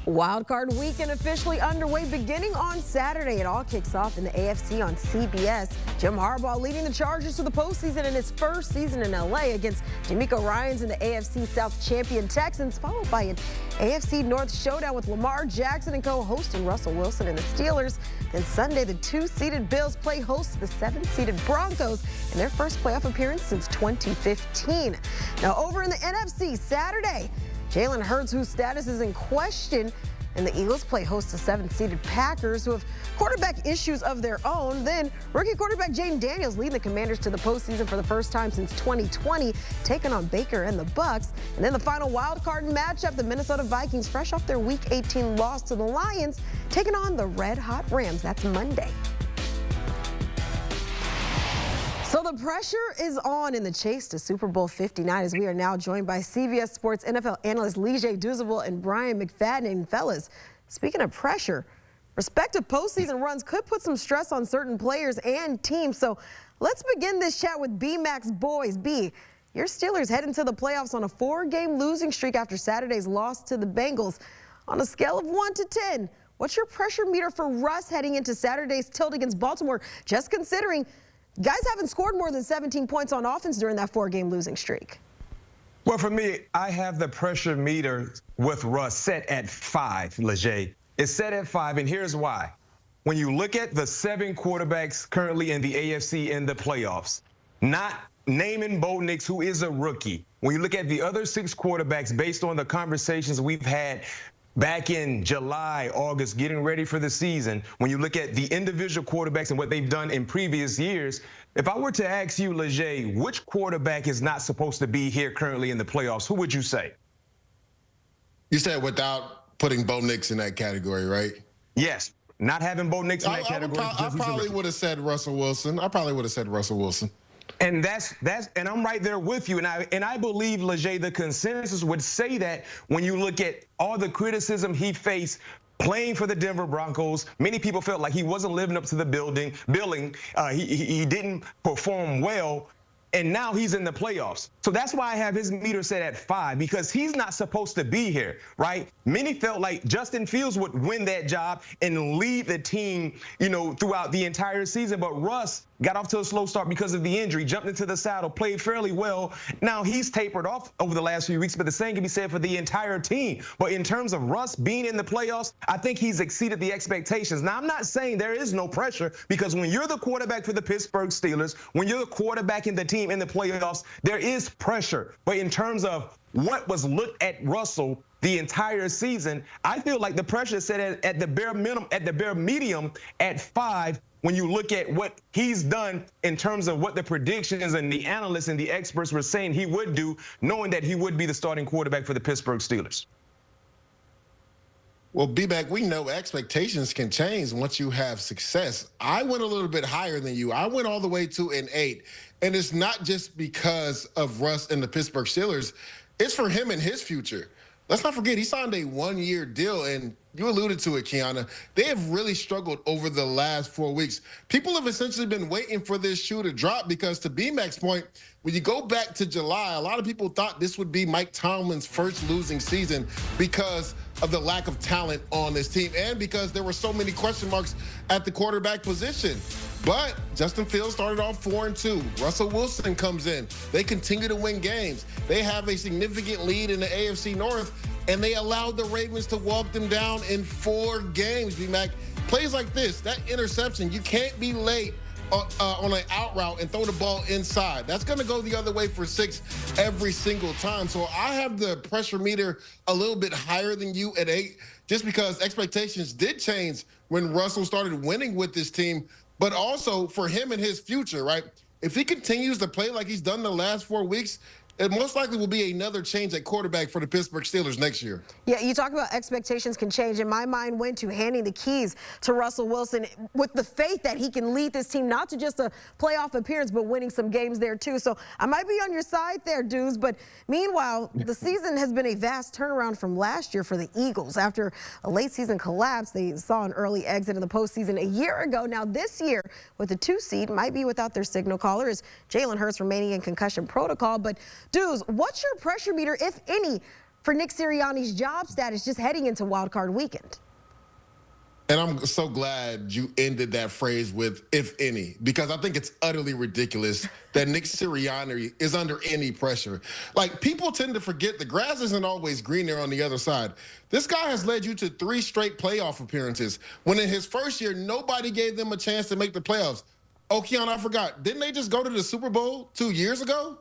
Wildcard weekend officially underway beginning on Saturday. It all kicks off in the AFC on CBS. Jim Harbaugh leading the Chargers to the postseason in his first season in LA against D'Amico Ryans and the AFC South champion Texans, followed by an AFC North showdown with Lamar Jackson and co-hosting Russell Wilson and the Steelers. Then Sunday, the 2-seeded Bills play host to the 7-seeded Broncos in their first playoff appearance since 2015. Now over in the NFC, Saturday, Jalen Hurts, whose status is in question, and the Eagles play host to 7-seeded Packers, who have quarterback issues of their own. Then rookie quarterback Jaden Daniels leading the Commanders to the postseason for the first time since 2020, taking on Baker and the Bucs. And then the final wild card matchup, the Minnesota Vikings, fresh off their Week 18 loss to the Lions, taking on the red-hot Rams. That's Monday. So the pressure is on in the chase to Super Bowl 59 as we are now joined by CBS Sports NFL analyst Douzable and Bryant McFadden. And fellas, speaking of pressure, respective postseason runs could put some stress on certain players and teams. So let's begin this chat with B-Mac's boys. B, your Steelers head into the playoffs on a 4-game losing streak after Saturday's loss to the Bengals. On a scale of 1 to 10, what's your pressure meter for Russ heading into Saturday's tilt against Baltimore, just considering guys haven't scored more than 17 points on offense during that 4-game losing streak? Well, for me, I have the pressure meter with Russ set at 5, Leger. It's set at 5, and here's why. When you look at the 7 quarterbacks currently in the AFC in the playoffs, not naming Bo Nix, who is a rookie, when you look at the other 6 quarterbacks based on the conversations we've had back in July, August, getting ready for the season, when you look at the individual quarterbacks and what they've done in previous years, if I were to ask you, Leger, which quarterback is not supposed to be here currently in the playoffs, who would you say? You said without putting Bo Nix in that category, right? Yes, not having Bo Nix in that category. I probably would have said Russell Wilson. And and I'm right there with you. And I believe, Leger, the consensus would say that when you look at all the criticism he faced playing for the Denver Broncos, many people felt like he wasn't living up to the billing. He didn't perform well. And now he's in the playoffs. So that's why I have his meter set at 5, because he's not supposed to be here, right? Many felt like Justin Fields would win that job and lead the team, throughout the entire season. But Russ got off to a slow start because of the injury, jumped into the saddle, played fairly well. Now he's tapered off over the last few weeks, but the same can be said for the entire team. But in terms of Russ being in the playoffs, I think he's exceeded the expectations. Now, I'm not saying there is no pressure, because when you're the quarterback for the Pittsburgh Steelers, when you're the quarterback in the team in the playoffs, there is pressure. But in terms of what was looked at Russell the entire season, I feel like the pressure is set at the bare minimum, at the bare medium at 5. When you look at what he's done in terms of what the predictions and the analysts and the experts were saying he would do, knowing that he would be the starting quarterback for the Pittsburgh Steelers. Well, B-Mac, we know expectations can change once you have success. I went a little bit higher than you. I went all the way to an 8. And it's not just because of Russ and the Pittsburgh Steelers. It's for him and his future. Let's not forget, he signed a 1-year deal, and you alluded to it, Kiana. They have really struggled over the last 4 weeks. People have essentially been waiting for this shoe to drop because, to B-Mac's point, when you go back to July, a lot of people thought this would be Mike Tomlin's first losing season because of the lack of talent on this team and because there were so many question marks at the quarterback position. But Justin Fields started off 4-2. Russell Wilson comes in. They continue to win games. They have a significant lead in the AFC North, and they allowed the Ravens to walk them down in 4 games, B-Mac. Plays like this, that interception, you can't be late on an out route and throw the ball inside. That's going to go the other way for 6 every single time. So I have the pressure meter a little bit higher than you at 8, just because expectations did change when Russell started winning with this team, but also for him and his future, right? If he continues to play like he's done the last 4 weeks, it most likely will be another change at quarterback for the Pittsburgh Steelers next year. Yeah, you talk about expectations can change, and my mind went to handing the keys to Russell Wilson with the faith that he can lead this team, not to just a playoff appearance, but winning some games there too. So I might be on your side there, Deuce, but meanwhile, the season has been a vast turnaround from last year for the Eagles. After a late season collapse, they saw an early exit in the postseason a year ago. Now this year, with the 2 seed, might be without their signal caller, is Jalen Hurts remaining in concussion protocol. But Deuce, what's your pressure meter, if any, for Nick Sirianni's job status just heading into Wild Card Weekend? And I'm so glad you ended that phrase with "if any," because I think it's utterly ridiculous that Nick Sirianni is under any pressure. Like, people tend to forget the grass isn't always greener on the other side. This guy has led you to 3 straight playoff appearances, when in his first year, nobody gave them a chance to make the playoffs. Oh, Keon, I forgot. Didn't they just go to the Super Bowl 2 years ago?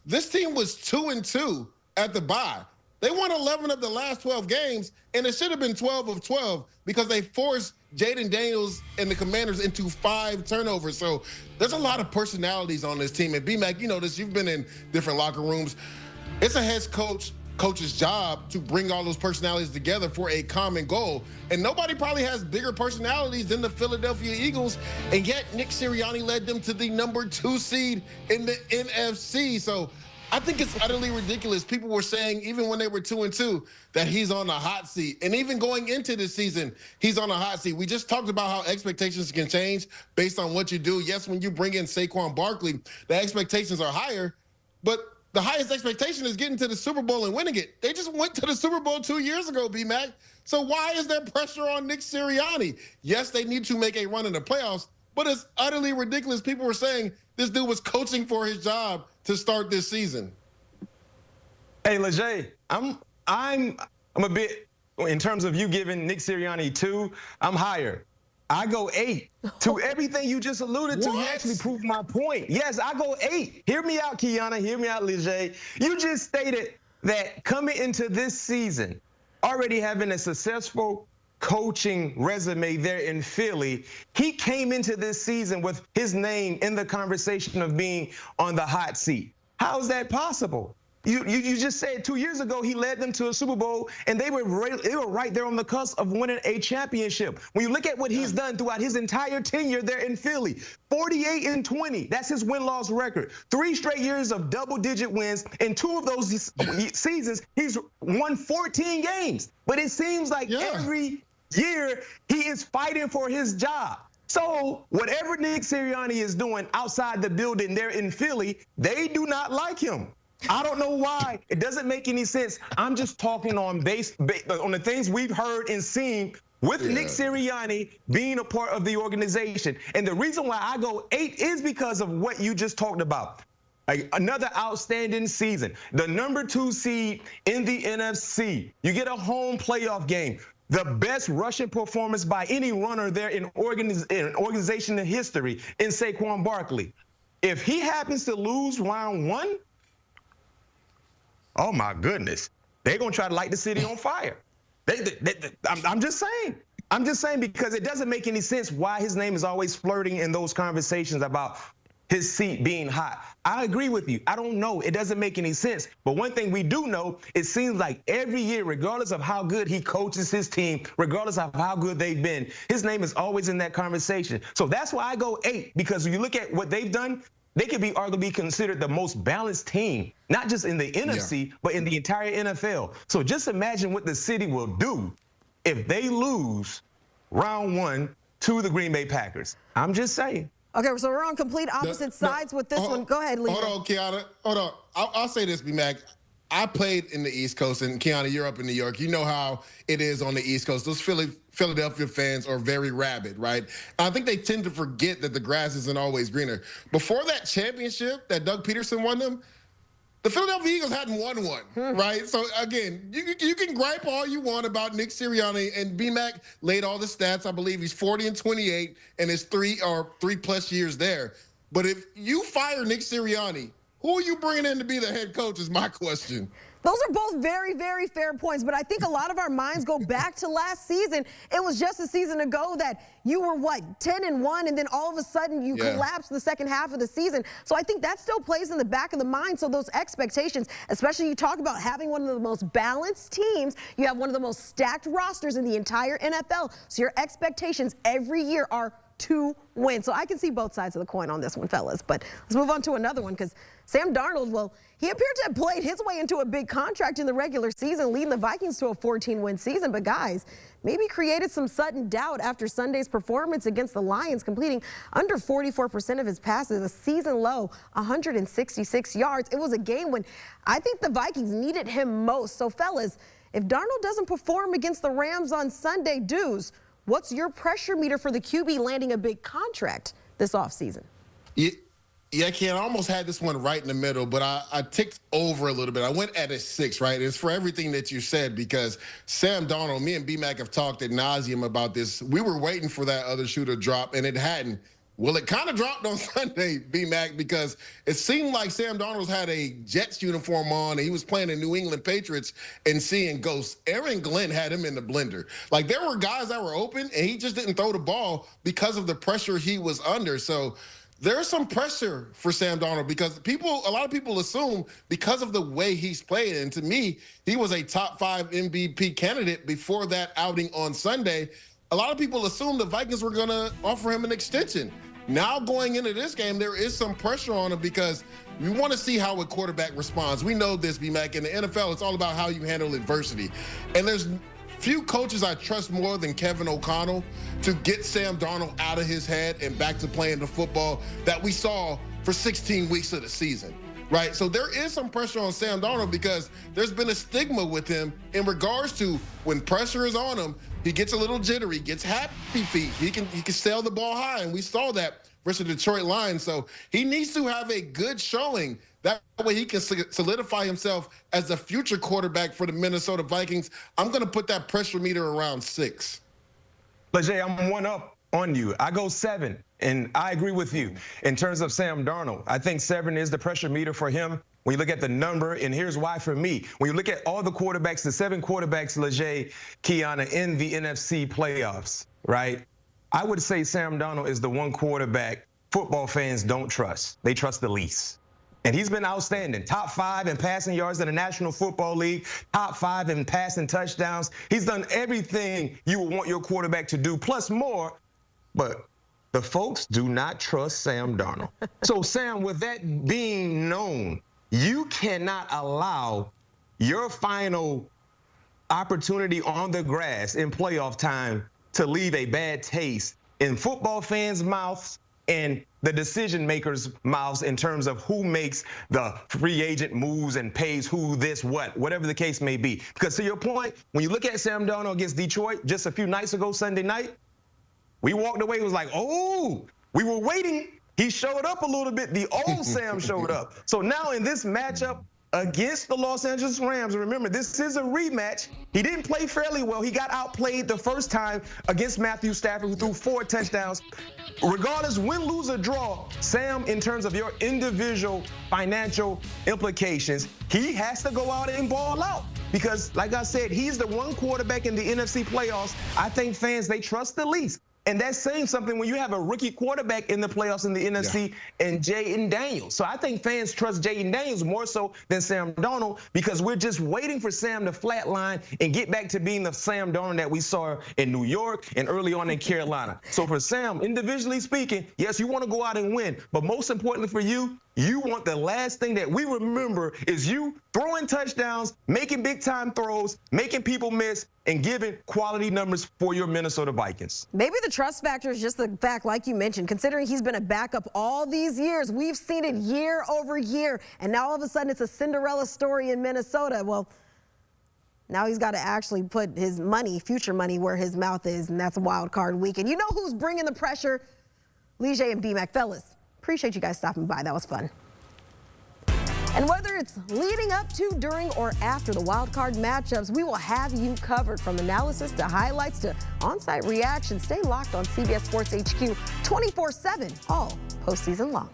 This team was 2-2 at the bye. They won 11 of the last 12 games, and it should have been 12 of 12 because they forced Jaden Daniels and the Commanders into 5 turnovers. So there's a lot of personalities on this team. And B-Mac, you know this, you've been in different locker rooms. It's a head coach's job to bring all those personalities together for a common goal. And nobody probably has bigger personalities than the Philadelphia Eagles. And yet Nick Sirianni led them to the number 2 seed in the NFC. So I think it's utterly ridiculous. People were saying, even when they were 2-2, that he's on the hot seat. And even going into this season, he's on the hot seat. We just talked about how expectations can change based on what you do. Yes, when you bring in Saquon Barkley, the expectations are higher, but the highest expectation is getting to the Super Bowl and winning it. They just went to the Super Bowl 2 years ago, B-Mac. So why is there pressure on Nick Sirianni? Yes, they need to make a run in the playoffs, but it's utterly ridiculous. People were saying this dude was coaching for his job to start this season. Hey, Lejay, I'm a bit, in terms of you giving Nick Sirianni 2, I'm higher. I go 8. To everything you just alluded to, you actually proved my point. Yes, I go 8. Hear me out, Kiana. Hear me out, Lejay. You just stated that coming into this season, already having a successful coaching resume there in Philly, he came into this season with his name in the conversation of being on the hot seat. How is that possible? You just said 2 years ago he led them to a Super Bowl, and they were right there on the cusp of winning a championship. When you look at what he's done throughout his entire tenure there in Philly, 48-20, that's his win-loss record. 3 straight years of double-digit wins. In 2 of those seasons, he's won 14 games. But it seems like every year he is fighting for his job. So whatever Nick Sirianni is doing outside the building there in Philly, they do not like him. I don't know why. It doesn't make any sense. I'm just talking on on the things we've heard and seen with Nick Sirianni being a part of the organization. And the reason why I go 8 is because of what you just talked about. Another outstanding season. The number 2 seed in the NFC. You get a home playoff game. The best rushing performance by any runner there in organization history in Saquon Barkley. If he happens to lose round 1, oh my goodness, they're gonna try to light the city on fire. I'm just saying. I'm just saying, because it doesn't make any sense why his name is always flirting in those conversations about his seat being hot. I agree with you. I don't know. It doesn't make any sense. But one thing we do know, it seems like every year, regardless of how good he coaches his team, regardless of how good they've been, his name is always in that conversation. So that's why I go 8, because when you look at what they've done, they could be arguably considered the most balanced team, not just in the NFC, but in the entire NFL. So just imagine what the city will do if they lose round 1 to the Green Bay Packers. I'm just saying. Okay, so we're on complete opposite sides with this one. Go ahead, Lee. Hold on, Kiana. Hold on. I'll say this, B-Mac. I played in the East Coast, and Kiana, you're up in New York. You know how it is on the East Coast. Those Philadelphia fans are very rabid, right? I think they tend to forget that the grass isn't always greener. Before that championship that Doug Peterson won them, the Philadelphia Eagles hadn't won one, right? So, again, you can gripe all you want about Nick Sirianni, and B-Mac laid all the stats. I believe he's 40-28 in his 3+ years there. But if you fire Nick Sirianni, who are you bringing in to be the head coach is my question. Those are both very, very fair points, but I think a lot of our minds go back to last season. It was just a season ago that you were, 10-1, and then all of a sudden you collapsed the second half of the season. So I think that still plays in the back of the mind. So those expectations, especially you talk about having one of the most balanced teams, you have one of the most stacked rosters in the entire NFL. So your expectations every year are to win. So I can see both sides of the coin on this one, fellas. But let's move on to another one, because Sam Darnold, well, he appeared to have played his way into a big contract in the regular season, leading the Vikings to a 14-win season. But guys, maybe created some sudden doubt after Sunday's performance against the Lions, completing under 44% of his passes, a season-low 166 yards. It was a game when I think the Vikings needed him most. So fellas, if Darnold doesn't perform against the Rams on Sunday, Deuce, what's your pressure meter for the QB landing a big contract this offseason? Yeah, Ken, I almost had this one right in the middle, but I ticked over a little bit. I went at a 6, right? It's for everything that you said, because Sam Darnold, me and B-Mac have talked ad nauseum about this. We were waiting for that other shoe to drop, and it hadn't. Well, it kind of dropped on Sunday, B-Mac, because it seemed like Sam Darnold had a Jets uniform on, and he was playing the New England Patriots and seeing ghosts. Aaron Glenn had him in the blender. Like, there were guys that were open, and he just didn't throw the ball because of the pressure he was under. So there's some pressure for Sam Darnold, because a lot of people assume because of the way he's played, and to me, he was a top 5 MVP candidate before that outing on Sunday. A lot of people assumed the Vikings were going to offer him an extension. Now going into this game, there is some pressure on him, because we want to see how a quarterback responds. We know this, B-Mac. In the NFL, it's all about how you handle adversity. And there's few coaches I trust more than Kevin O'Connell to get Sam Darnold out of his head and back to playing the football that we saw for 16 weeks of the season, right? So there is some pressure on Sam Darnold, because there's been a stigma with him in regards to when pressure is on him, he gets a little jittery, gets happy feet. He can sail the ball high, and we saw that versus the Detroit Lions. So he needs to have a good showing. That way he can solidify himself as the future quarterback for the Minnesota Vikings. I'm going to put that pressure meter around 6. Lejay, I'm one up on you. I go 7, and I agree with you in terms of Sam Darnold. I think 7 is the pressure meter for him. When you look at the number, and here's why for me. When you look at all the quarterbacks, the 7 quarterbacks, Lejay, Kiana, in the NFC playoffs, right? I would say Sam Darnold is the one quarterback football fans don't trust. They trust the least. And he's been outstanding. Top 5 in passing yards in the National Football League, top 5 in passing touchdowns. He's done everything you would want your quarterback to do, plus more. But the folks do not trust Sam Darnold. So, Sam, with that being known, you cannot allow your final opportunity on the grass in playoff time to leave a bad taste in football fans' mouths and the decision makers' mouths in terms of who makes the free agent moves and pays who this, whatever the case may be. Because to your point, when you look at Sam Darnold against Detroit just a few nights ago, Sunday night, we walked away, it was like, oh, we were waiting. He showed up a little bit. The old Sam showed up. So now in this matchup against the Los Angeles Rams, remember, this is a rematch. He didn't play fairly well. He got outplayed the first time against Matthew Stafford, who threw 4 touchdowns. Regardless, win, lose, or draw, Sam, in terms of your individual financial implications, he has to go out and ball out. Because, like I said, he's the one quarterback in the NFC playoffs I think fans, they trust the least. And that's saying something when you have a rookie quarterback in the playoffs in the NFC and Jayden Daniels. So I think fans trust Jayden Daniels more so than Sam Darnold, because we're just waiting for Sam to flatline and get back to being the Sam Darnold that we saw in New York and early on in Carolina. So for Sam, individually speaking, yes, you want to go out and win. But most importantly for you, you want the last thing that we remember is you throwing touchdowns, making big-time throws, making people miss, and giving quality numbers for your Minnesota Vikings. Maybe the trust factor is just the fact, like you mentioned, considering he's been a backup all these years. We've seen it year over year, and now all of a sudden it's a Cinderella story in Minnesota. Well, now he's got to actually put his money, future money, where his mouth is, and that's a wild card week. And you know who's bringing the pressure? Lejay and B-Mac. Fellas, appreciate you guys stopping by. That was fun. And whether it's leading up to, during, or after the wild card matchups, we will have you covered, from analysis to highlights to on-site reactions. Stay locked on CBS Sports HQ 24/7, all postseason long.